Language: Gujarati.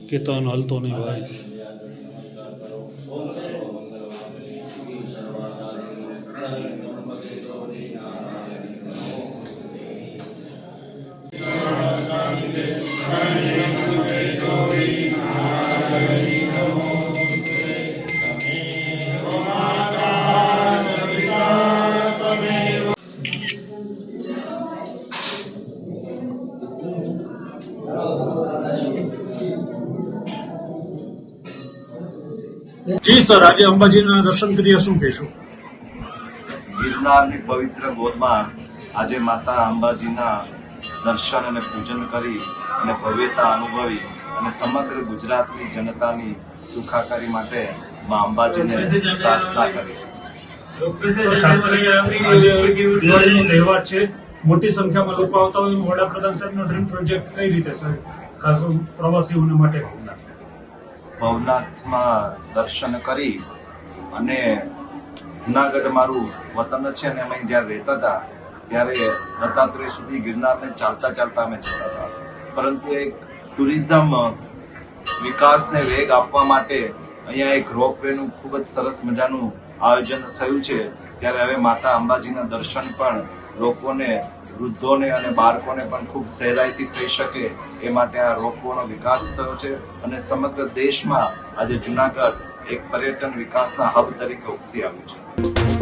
કીર્તન હલતો નહીં ભાઈ. જી સર, આજે અંબાજીના દર્શન કરીએ, શું કહેશું? ગિરનારની પવિત્ર ગોદમાં આજે માતા અંબાજીના દર્શન અને પૂજન કરી અને ભવ્યતા અનુભવી અને સમગ્ર ગુજરાતની જનતાની સુખાકારી માટે મા અંબાજીને પ્રાર્થના કરી. ખાસ કરીને આજે દિવાળીનો તહેવાર છે, મોટી સંખ્યામાં લોકો આવતા હોય. વડાપ્રધાન સાહેબનો ડ્રીમ પ્રોજેક્ટ કઈ રીતે સર ખાસ પ્રવાસીઓને માટે? ભવનાથમાં દર્શન કરી અને જુનાગઢ મારું વતન છે અને અમે જ્યારે રહેતા હતા ત્યારે દત્તાત્રેય સુધી ગિરનારને ચાલતા ચાલતા અમે જતા હતા. પરંતુ એક ટુરિઝમ વિકાસને વેગ આપવા માટે અહીંયા એક રોપવેનું ખૂબ જ સરસ મજાનું આયોજન થયું છે. ત્યારે હવે માતા અંબાજીના દર્શન પણ લોકોને, વૃદ્ધોને અને બાળકોને પણ ખૂબ સહેલાઈથી થઈ શકે એ માટે આ રોપવેનો વિકાસ થયો છે અને સમગ્ર દેશમાં આજે જુનાગઢ એક પર્યટન વિકાસના હબ તરીકે ઉપસી આવ્યું છે.